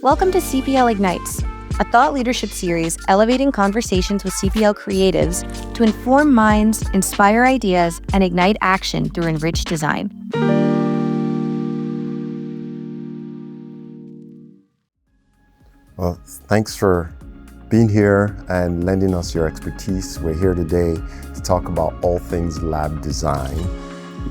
Welcome to CPL Ignites, a thought leadership series elevating conversations with CPL creatives to inform minds, inspire ideas, and ignite action through enriched design. Well, thanks for being here and lending us your expertise. We're here today to talk about all things lab design.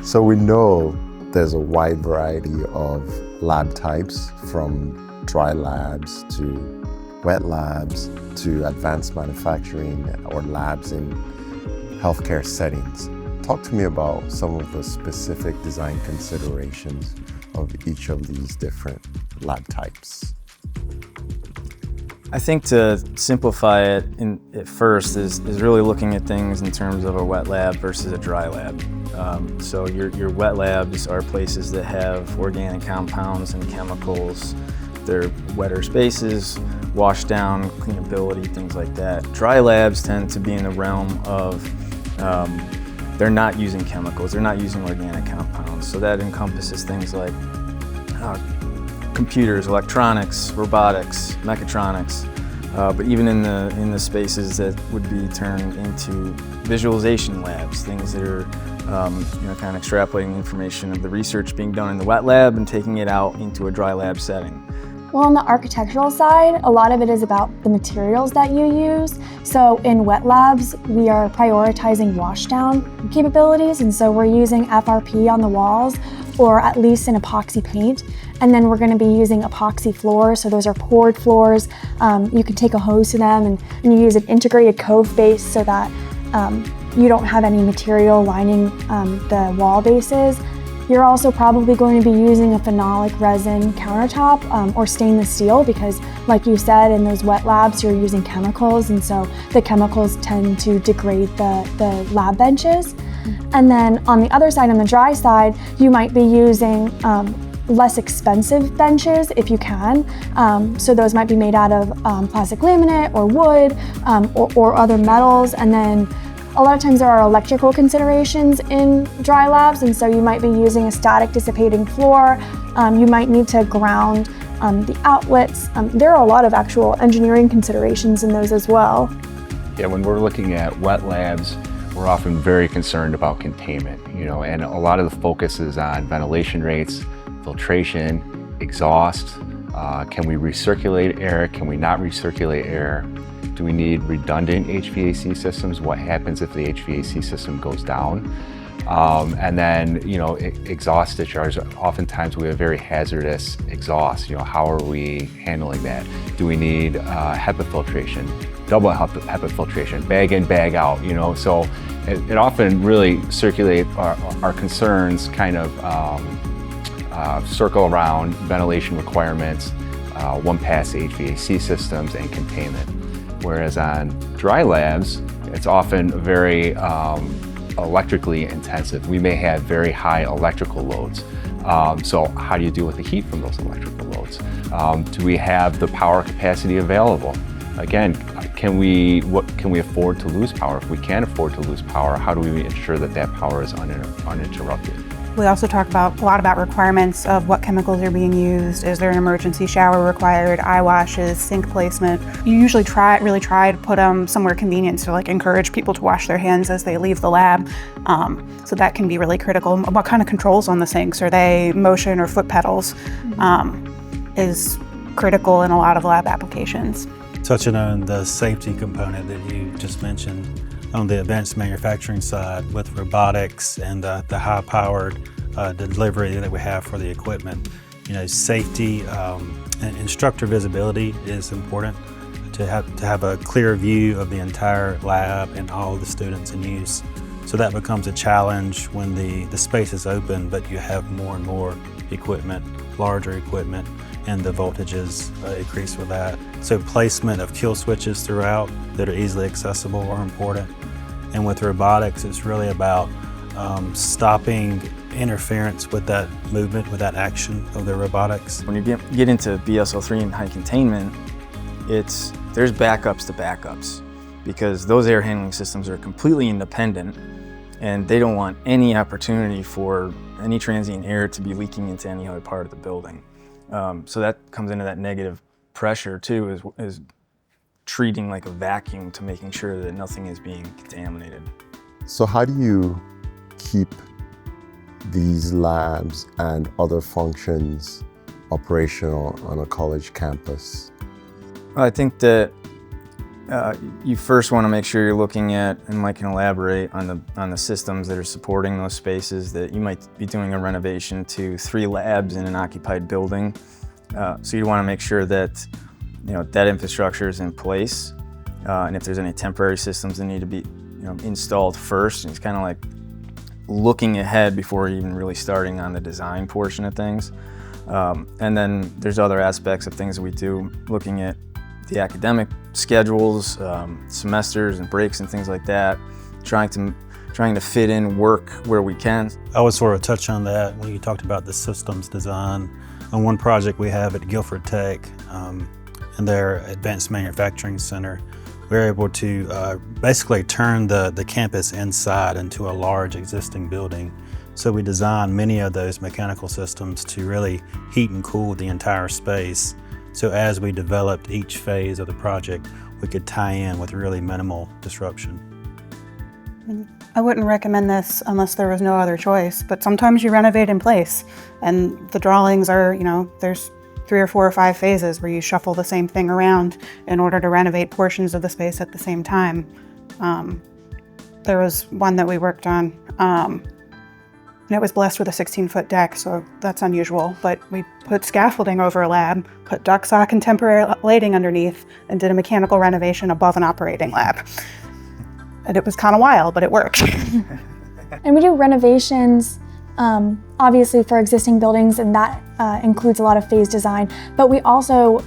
So we know there's a wide variety of lab types, from dry labs to wet labs to advanced manufacturing or labs in healthcare settings. Talk to me about some of the specific design considerations of each of these different lab types. I think to simplify it at first is really looking at things in terms of a wet lab versus a dry lab. So your wet labs are places that have organic compounds and chemicals. They're wetter spaces, wash down, cleanability, things like that. Dry labs tend to be in the realm of they're not using chemicals, they're not using organic compounds. So that encompasses things like computers, electronics, robotics, mechatronics, but even in the spaces that would be turned into visualization labs, things that are kind of extrapolating information of the research being done in the wet lab and taking it out into a dry lab setting. Well, on the architectural side, a lot of it is about the materials that you use. So in wet labs, we are prioritizing washdown capabilities, and so we're using FRP on the walls, or at least an epoxy paint. And then we're going to be using epoxy floors, so those are poured floors. You can take a hose to them and you use an integrated cove base so that you don't have any material lining the wall bases. You're also probably going to be using a phenolic resin countertop or stainless steel because, like you said, in those wet labs you're using chemicals, and so the chemicals tend to degrade the lab benches. And then on the other side, on the dry side, you might be using less expensive benches if you can. So those might be made out of plastic laminate or wood or other metals. And then a lot of times there are electrical considerations in dry labs, and so you might be using a static dissipating floor. You might need to ground the outlets. There are a lot of actual engineering considerations in those as well. Yeah, when we're looking at wet labs, we're often very concerned about containment, and a lot of the focus is on ventilation rates, filtration, exhaust. Can we recirculate air? Can we not recirculate air? Do we need redundant HVAC systems? What happens if the HVAC system goes down? And then, exhaust discharge. Oftentimes we have very hazardous exhaust. How are we handling that? Do we need HEPA filtration, double HEPA filtration, bag in, bag out? So it often really circulate our concerns kind of circle around ventilation requirements, one-pass HVAC systems, and containment. Whereas on dry labs, it's often very electrically intensive. We may have very high electrical loads. So how do you deal with the heat from those electrical loads? Do we have the power capacity available? Again, can we afford to lose power? If we can't afford to lose power, how do we ensure that power is uninterrupted? We also talk a lot about requirements of what chemicals are being used. Is there an emergency shower required? Eye washes, sink placement. You usually really try to put them somewhere convenient to encourage people to wash their hands as they leave the lab. So that can be really critical. What kind of controls on the sinks? Are they motion or foot pedals? Is critical in a lot of lab applications. Touching on the safety component that you just mentioned, on the advanced manufacturing side with robotics and the high-powered delivery that we have for the equipment, safety and instructor visibility is important to have a clear view of the entire lab and all the students in use. So that becomes a challenge when the space is open, but you have more and more equipment, larger equipment, and the voltages increase with that. So placement of kill switches throughout that are easily accessible are important. And with robotics, it's really about stopping interference with that movement, with that action of the robotics. When you get into BSL-3 and high containment, there's backups to backups, because those air handling systems are completely independent and they don't want any opportunity for any transient air to be leaking into any other part of the building. So that comes into that negative pressure too is treating like a vacuum to making sure that nothing is being contaminated. So how do you keep these labs and other functions operational on a college campus? Well, I think that you first want to make sure you're looking at, and Mike can elaborate on the systems that are supporting those spaces, that you might be doing a renovation to 3 labs in an occupied building. So you want to make sure that that infrastructure is in place, and if there's any temporary systems that need to be installed first. And it's kind of like looking ahead before even really starting on the design portion of things. And then there's other aspects of things that we do, looking at the academic schedules, semesters and breaks and things like that, trying to fit in work where we can. I would sort of touch on that when you talked about the systems design. On one project we have at Guilford Tech, in their Advanced Manufacturing Center, we're able to basically turn the campus inside into a large existing building. So we designed many of those mechanical systems to really heat and cool the entire space. So as we developed each phase of the project, we could tie in with really minimal disruption. I wouldn't recommend this unless there was no other choice, but sometimes you renovate in place, and the drawings are, there's 3 or 4 or 5 phases where you shuffle the same thing around in order to renovate portions of the space at the same time. There was one that we worked on, and it was blessed with a 16-foot deck, so that's unusual, but we put scaffolding over a lab, put duct sock and temporary lighting underneath, and did a mechanical renovation above an operating lab. And it was kind of wild, but it worked. And we do renovations, obviously for existing buildings, and that includes a lot of phase design. But we also,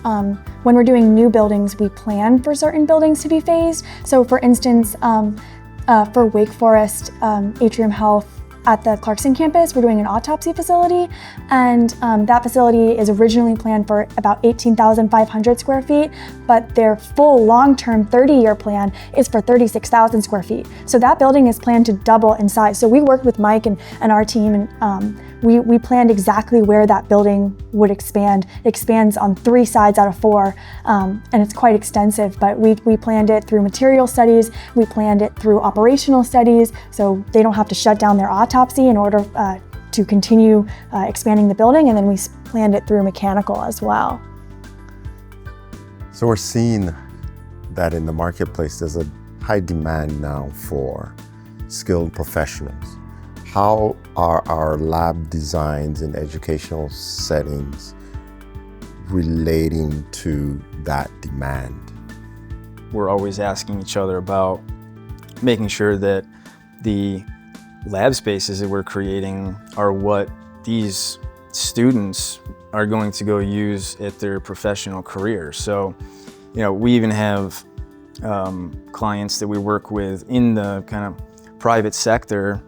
when we're doing new buildings, we plan for certain buildings to be phased. So for instance, for Wake Forest Atrium Health at the Clarkson campus, we're doing an autopsy facility, and that facility is originally planned for about 18,500 square feet, but their full long-term 30-year plan is for 36,000 square feet. So that building is planned to double in size. So we worked with Mike and our team, and we planned exactly where that building would expand. It expands on 3 sides out of 4, and it's quite extensive, but we planned it through material studies, we planned it through operational studies, so they don't have to shut down their autopsy in order to continue expanding the building, and then we planned it through mechanical as well. So we're seeing that in the marketplace there's a high demand now for skilled professionals. How are our lab designs in educational settings relating to that demand? We're always asking each other about making sure that the lab spaces that we're creating are what these students are going to go use at their professional career. So, we even have clients that we work with in the kind of private sector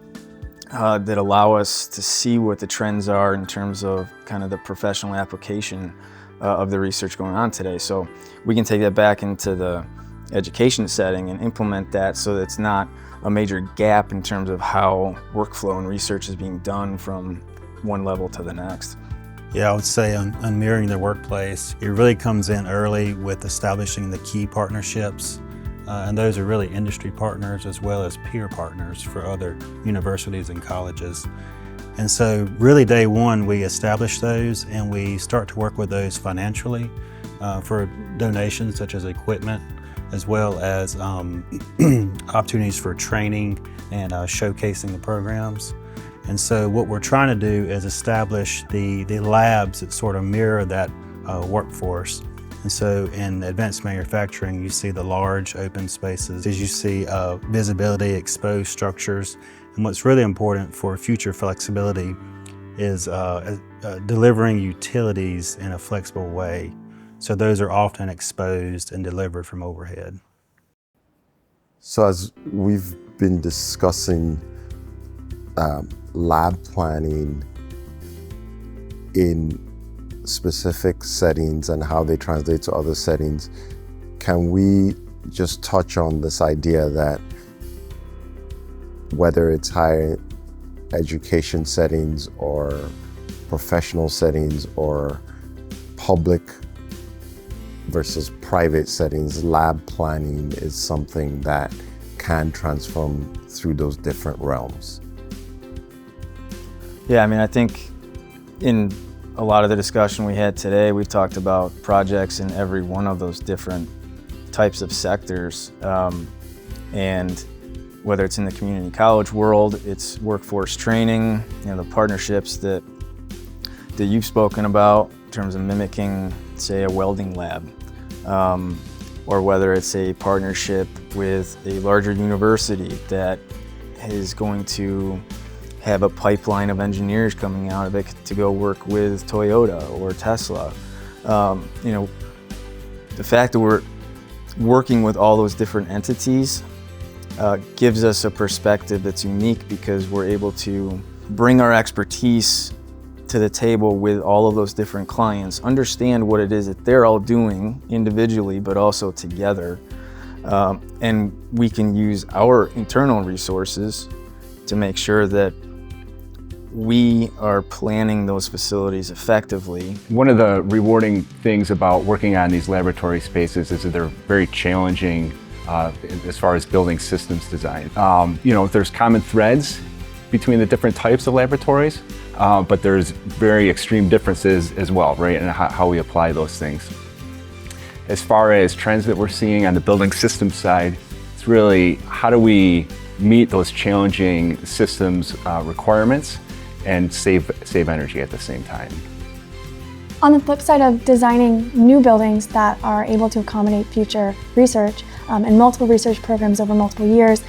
that allow us to see what the trends are in terms of kind of the professional application of the research going on today. So we can take that back into the education setting and implement that so that it's not a major gap in terms of how workflow and research is being done from one level to the next. Yeah, I would say on mirroring the workplace, it really comes in early with establishing the key partnerships. And those are really industry partners as well as peer partners for other universities and colleges. And so really day one, we establish those and we start to work with those financially for donations such as equipment, as well as opportunities for training and showcasing the programs. And so what we're trying to do is establish the labs that sort of mirror that workforce. And so in advanced manufacturing, you see the large open spaces, as you see visibility, exposed structures. And what's really important for future flexibility is delivering utilities in a flexible way. So those are often exposed and delivered from overhead. So as we've been discussing lab planning in specific settings and how they translate to other settings, can we just touch on this idea that whether it's higher education settings or professional settings or public versus private settings, lab planning is something that can transform through those different realms. Yeah, I mean, I think in a lot of the discussion we had today, we've talked about projects in every one of those different types of sectors. And whether it's in the community college world, it's workforce training, the partnerships that you've spoken about in terms of mimicking, say, a welding lab, or whether it's a partnership with a larger university that is going to have a pipeline of engineers coming out of it to go work with Toyota or Tesla. The fact that we're working with all those different entities gives us a perspective that's unique, because we're able to bring our expertise to the table with all of those different clients, understand what it is that they're all doing individually, but also together. And we can use our internal resources to make sure that we are planning those facilities effectively. One of the rewarding things about working on these laboratory spaces is that they're very challenging as far as building systems design. There's common threads between the different types of laboratories, but there's very extreme differences as well, right, in how we apply those things. As far as trends that we're seeing on the building systems side, it's really how do we meet those challenging systems requirements and save energy at the same time. On the flip side of designing new buildings that are able to accommodate future research and multiple research programs over multiple years,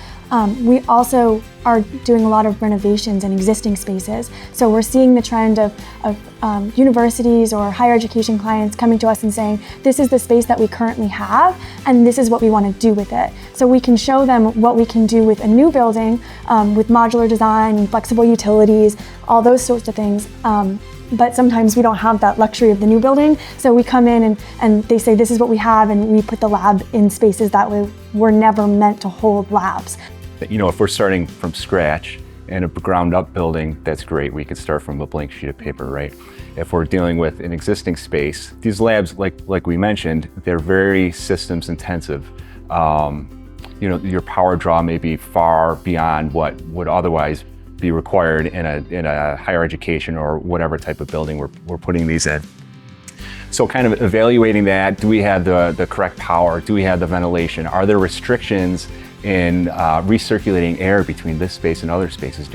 we also are doing a lot of renovations in existing spaces. So we're seeing the trend of universities or higher education clients coming to us and saying, this is the space that we currently have, and this is what we want to do with it. So we can show them what we can do with a new building, with modular design and flexible utilities, all those sorts of things. But sometimes we don't have that luxury of the new building. So we come in and they say, this is what we have, and we put the lab in spaces that were never meant to hold labs. If we're starting from scratch in a ground up building, that's great. We can start from a blank sheet of paper, right? If we're dealing with an existing space, these labs, like we mentioned, they're very systems intensive. Your power draw may be far beyond what would otherwise be required in a higher education or whatever type of building we're putting these in. So kind of evaluating that, do we have the correct power? Do we have the ventilation? Are there restrictions in recirculating air between this space and other spaces?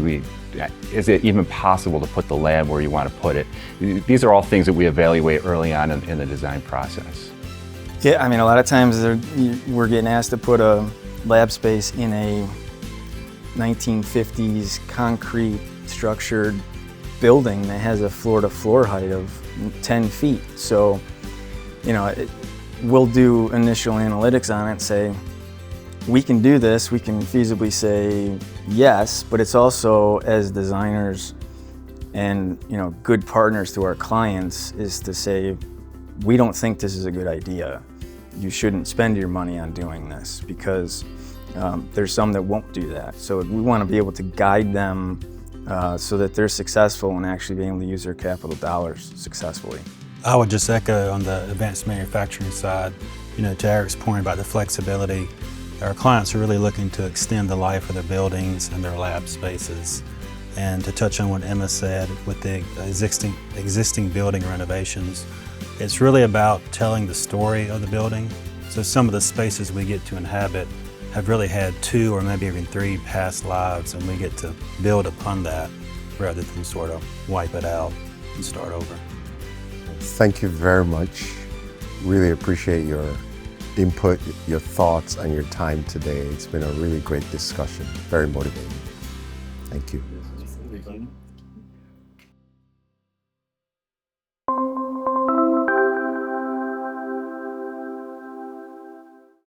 Is it even possible to put the lab where you want to put it? These are all things that we evaluate early on in the design process. Yeah, I mean, a lot of times we're getting asked to put a lab space in a 1950s concrete structured building that has a floor-to-floor height of 10 feet. So, we'll do initial analytics on it and say, we can do this, we can feasibly say yes, but it's also, as designers and good partners to our clients, is to say, we don't think this is a good idea. You shouldn't spend your money on doing this, because there's some that won't do that. So we want to be able to guide them so that they're successful and actually being able to use their capital dollars successfully. I would just echo on the advanced manufacturing side, to Eric's point about the flexibility. Our clients are really looking to extend the life of their buildings and their lab spaces. And to touch on what Emma said with the existing building renovations, it's really about telling the story of the building. So some of the spaces we get to inhabit have really had 2 or maybe even 3 past lives, and we get to build upon that rather than sort of wipe it out and start over. Thank you very much. Really appreciate your input, your thoughts, and your time today. It's been a really great discussion, very motivating. Thank you.